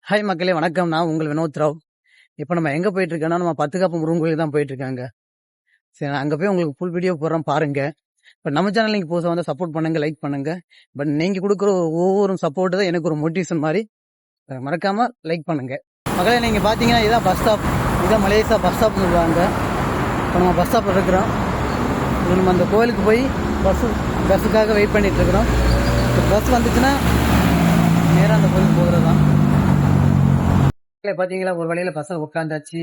Hi மக்களே, வணக்கம். நான் உங்கள் வினோத் ராவ். இப்போ நம்ம எங்கே போயிட்டு இருக்கோம்னா, நம்ம பத்துக்காப்பு முருகன் கோயிலுக்கு தான் போயிட்டு இருக்காங்க. சரி, நான் அங்கே போய் உங்களுக்கு ஃபுல் வீடியோ போடுறேன் பாருங்க. பட் நம்ம சேனல் நீங்கள் புதுசாக வந்து சப்போர்ட் பண்ணுங்க, லைக் பண்ணுங்க. பட் நீங்கள் கொடுக்குற ஒவ்வொரு சப்போர்ட்டு தான் எனக்கு ஒரு மோட்டிவேஷன் மாதிரி. மறக்காம லைக் பண்ணுங்க மக்களே. நீங்கள் பார்த்தீங்கன்னா இதான் பஸ் ஸ்டாப், இதான் மலேசியா பஸ் ஸ்டாப்னு சொல்லுவாங்க. இப்போ நம்ம பஸ் ஸ்டாப்பில் இருக்கிறோம். நம்ம அந்த கோயிலுக்கு போய் பஸ்ஸுக்காக வெயிட் பண்ணிட்டு இருக்கிறோம். இப்போ பஸ் வந்துச்சுன்னா நேராக அந்த கோயிலுக்கு போகிறது தான். பாத்தீங்களா, ஒரு வழியில பசங்க உட்காந்தாச்சு.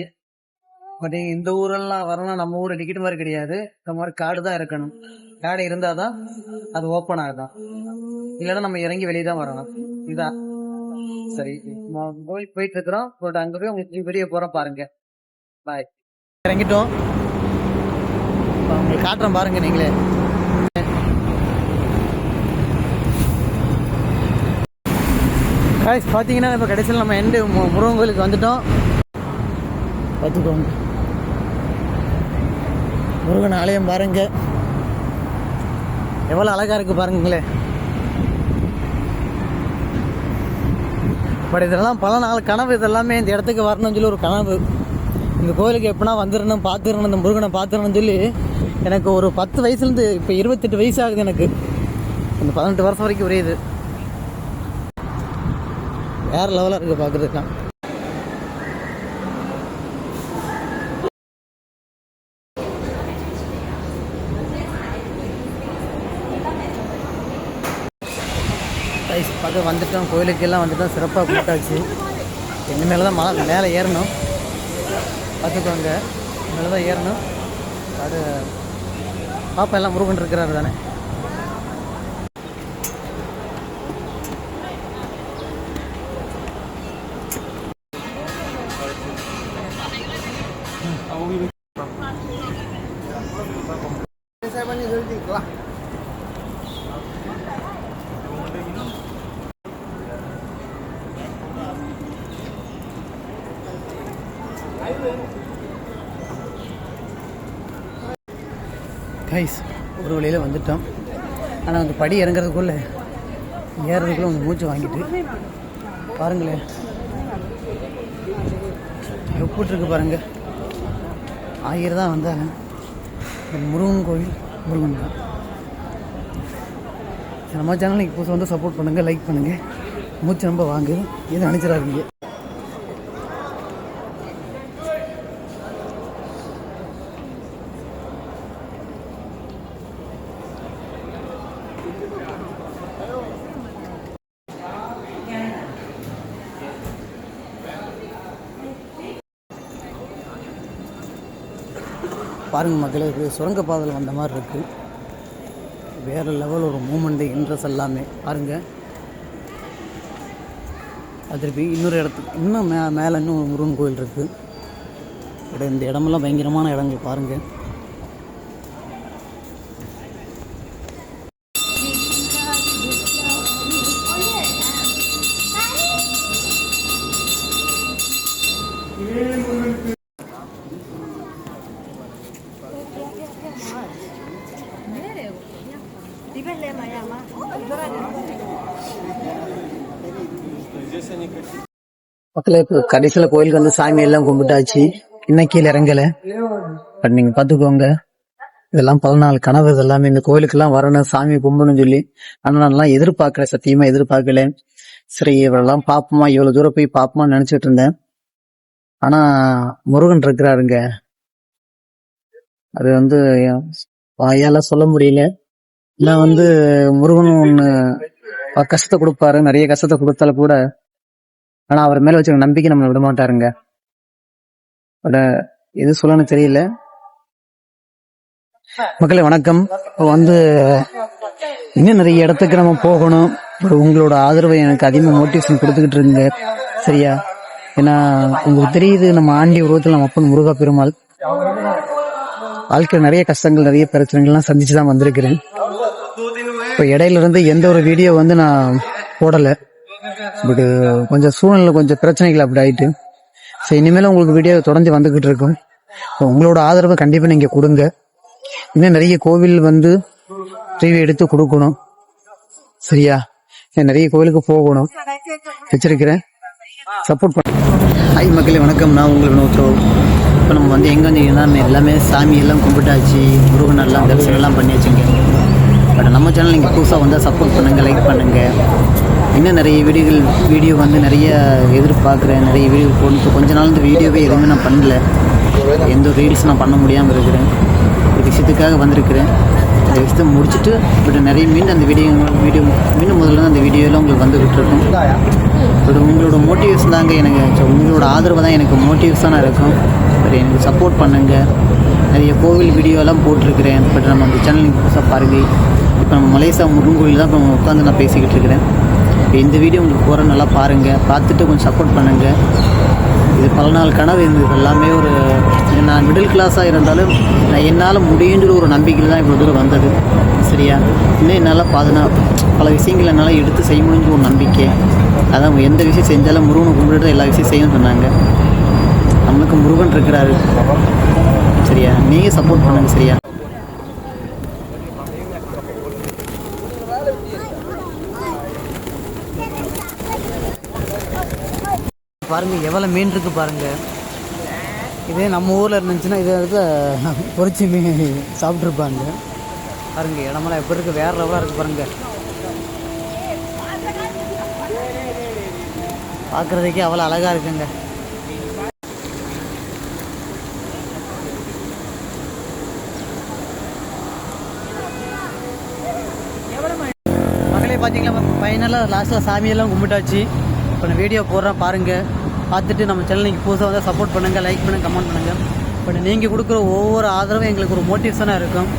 பட் இந்த ஊரெல்லாம் வரணும், நம்ம ஊர் டிக்கெட் மாதிரி கிடையாது. இந்த மாதிரி கார்டு தான் இருக்கணும். கார்டு இருந்தாதான் அது ஓப்பன் ஆகுதான், இல்லைன்னா நம்ம இறங்கி வெளியே தான் வரணும். இதுதான் சரி. கோயிலுக்கு போயிட்டு இருக்கிறோம். பட் அங்க போய் உங்களுக்கு வெளியே போறோம் பாருங்க. பாய். இறங்கிட்டோம், உங்களுக்கு காட்டுறோம் பாருங்க நீங்களே. பார்த்தீங்கன்னா இப்போ கடைசியில் நம்ம எண்டு முருகன் கோயிலுக்கு வந்துட்டோம். பார்த்துக்கோங்க, முருகன் ஆலயம் பாருங்க, எவ்வளோ அழகாக இருக்குது பாருங்களேன். பட் இதெல்லாம் பல நாள் கனவு. இதெல்லாமே இந்த இடத்துக்கு வரணும்னு சொல்லி ஒரு கனவு. இந்த கோயிலுக்கு எப்படின்னா வந்துடணும், பார்த்துடணும், இந்த முருகனை பார்த்துடணும்னு சொல்லி எனக்கு ஒரு 10 வயசுலேருந்து இப்போ 28 வயசு ஆகுது எனக்கு. இந்த 18 வருஷம் வரைக்கும் ஒரே இது வேறு லெவலாக இருக்குது பார்க்குறதுக்கெலாம். பார்க்க வந்துட்டோம், கோயிலுக்கெல்லாம் வந்துட்டோம், சிறப்பாக கூட்டாச்சு. இனிமேல் தான் மேலே ஏறணும். பார்த்துக்கோங்க, இனிமேல் தான் ஏறணும். அது பாப்பா எல்லாம் முருகன் இருக்கிறாரு தானே. கைஸ், ஒரு வழியில் வந்துட்டோம். ஆனால் அந்த படி இறங்குறதுக்குள்ளே ஏறுறதுக்குள்ளே கொஞ்சம் மூச்சு வாங்கிட்டு பாருங்களேன் எப்படிருக்கு பாருங்க. 1000 தான் வந்தாங்க. இந்த முருகன் கோயில் முருகன் தான். நம்ம சேனல் நீங்கள் புதுசாக வந்து சப்போர்ட் பண்ணுங்கள், லைக் பண்ணுங்கள். மூச்சு ரொம்ப வாங்குது, எதுவும் நினச்சிடாதீங்க. பாருங்கள் மக்களே, சுரங்கப்பாதையில் வந்த மாதிரி இருக்குது. வேறு லெவல் ஒரு மூமெண்ட்டு, இன்ட்ரெஸ்ட் எல்லாமே பாருங்கள். அது திருப்பி இன்னொரு இடத்துக்கு இன்னும் மேலே இன்னும் ஒரு முருகன் கோயில் இருக்குது. இந்த இடமெல்லாம் பயங்கரமான இடங்கள் பாருங்கள். மக்களே, இப்போ கடைசியில் கோயிலுக்கு வந்து சாமி எல்லாம் கும்பிட்டாச்சு. இன்னைக்கு கீழே இறங்கலை. பட் நீங்கள் பார்த்துக்கோங்க, இதெல்லாம் 14 கனவு. இதெல்லாமே இந்த கோயிலுக்கெல்லாம் வரணும், சாமி கும்பிடணும்னு சொல்லி. ஆனால் நான்லாம் எதிர்பார்க்கல, சத்தியமாக எதிர்பார்க்கல. சரி, இவரெல்லாம் பார்ப்போமா, இவ்வளோ தூரம் போய் பார்ப்போமான்னு நினச்சிட்டு இருந்தேன். ஆனால் முருகன் இருக்கிறாருங்க. அது வந்து வாயால சொல்ல முடியல. நான் வந்து முருகன் ஒன்று கஷ்டத்தை கொடுப்பாரு, நிறைய கஷ்டத்தை கொடுத்தால கூட. ஆனா அவர் மேல வச்சுக்க நம்பிக்கை நம்மளை விட மாட்டாருங்க. எது சொல்லணும்னு தெரியல. மக்களே வணக்கம். வந்து இன்னும் நிறைய இடத்துக்கு நம்ம போகணும். உங்களோட ஆதரவை எனக்கு அதிகமாக மோட்டிவேஷன் கொடுத்துக்கிட்டு இருங்க, சரியா? ஏன்னா உங்களுக்கு தெரியுது, நம்ம ஆண்டி உருவத்தில் நம்ம அப்பன் முருகா பெருமாள். வாழ்க்கையில் நிறைய கஷ்டங்கள், நிறைய பிரச்சனைகள்லாம் சந்திச்சுதான் வந்திருக்கிறேன். இப்போ இடையில இருந்து எந்த ஒரு வீடியோ வந்து நான் போடலை. பட் கொஞ்சம் சூழ்நிலை, கொஞ்சம் பிரச்சனைகள் அப்படி ஆயிட்டு. சரி, இனிமேல் உங்களுக்கு வீடியோ தொடர்ந்து வந்துகிட்டு இருக்கும். உங்களோட ஆதரவை கண்டிப்பாக நீங்கள் கொடுங்க. இன்னும் நிறைய கோவில் வந்து ரிவ்யூ எடுத்து கொடுக்கணும், சரியா? நிறைய கோவிலுக்கு போகணும் வச்சிருக்கிறேன். சப்போர்ட் பண்ண. ஹாய் மக்களே வணக்கம், நான் உங்களுக்கு வினோத்ராவ். இப்போ நம்ம வந்து எங்கே வந்தீங்கன்னா எல்லாமே சாமியெல்லாம் கும்பிட்டாச்சு, முருகன் எல்லாம் தரிசனம்லாம் பண்ணியாச்சுங்க. பட் நம்ம சேனல் நீங்கள் புதுசாக வந்தால் சப்போர்ட் பண்ணுங்கள், லைக் பண்ணுங்கள். இன்னும் நிறைய வீடியோ வந்து நிறைய எதிர்பார்க்குறேன், நிறைய வீடியோ போட்டு கொஞ்ச நாள் இந்த வீடியோவே எதுவுமே நான் பண்ணல, எந்த ரீல்ஸ் நான் பண்ண முடியாமல் இருக்கிறேன். ஒரு விஷயத்துக்காக வந்திருக்கிறேன். இந்த விஷயத்தை முடிச்சுட்டு பட் நிறைய மீண்டும் அந்த வீடியோ மீண்டும் முதல்ல அந்த வீடியோலாம் உங்களுக்கு வந்துக்கிட்டு இருக்கும். பட் உங்களோட மோட்டிவேஷன் தாங்க எனக்கு, உங்களோட ஆதரவு தான் எனக்கு மோட்டிவேஷனாக இருக்கும். பட் எனக்கு சப்போர்ட் பண்ணுங்கள். நிறைய கோவில் வீடியோலாம் போட்டிருக்கிறேன். பட் நம்ம அந்த சேனல் நீங்கள் புதுசாக பாருங்கள். இப்போ நம்ம மலேசியா முருகன் கோவில் தான் இப்போ உட்காந்து நான் பேசிக்கிட்டு இருக்கிறேன். இப்போ இந்த வீடியோ உங்களுக்கு போகிற நல்லா பாருங்கள், பார்த்துட்டு கொஞ்சம் சப்போர்ட் பண்ணுங்கள். இது பல நாள் கனவு இருந்தது எல்லாமே. ஒரு நான் மிடில் கிளாஸாக இருந்தாலும் நான் என்னால் முடியுன்ற ஒரு நம்பிக்கையில் தான் இவ்வளோ தூரம் வந்தது. சரியா, இன்னும் என்னால் பல விஷயங்கள் என்னால் எடுத்து செய்ய முடிஞ்ச ஒரு நம்பிக்கை. அதான் எந்த விஷயம் செஞ்சாலும் முருகனை கும்பிட்டு எல்லா விஷயம் செய்யணும்னு சொன்னாங்க. நம்மளுக்கு முருகன் இருக்கிறாரு. சரியா, நீங்கள் சப்போர்ட் பண்ணுங்கள். சரியா, பாருங்கள் எவ்வளோ மீன் இருக்குது பாருங்கள். இதே நம்ம ஊரில் இருந்துச்சுன்னா இதை பொறிச்சு மீன் சாப்பிட்ருப்பாங்க. பாருங்கள் இடமெல்லாம் எப்படி இருக்குது, வேறு லெவலாக இருக்குது பாருங்கள். பார்க்குறதுக்கே அவ்வளோ அழகாக இருக்குங்க. மக்களே பார்த்தீங்களா, ஃபைனலாக லாஸ்ட்டில் சாமியெல்லாம் கும்பிட்டாச்சு. இப்போ நான் வீடியோ போடுறேன் பாருங்கள். பார்த்துட்டு நம்ம சேனல் நீங்கள் புதுசாக வந்து சப்போர்ட் பண்ணுங்கள், லைக் பண்ணுங்கள், கமெண்ட் பண்ணுங்கள். பட் நீங்கள் கொடுக்குற ஒவ்வொரு ஆதரவும் எங்களுக்கு ஒரு மோட்டிவேஷனாக இருக்கும்.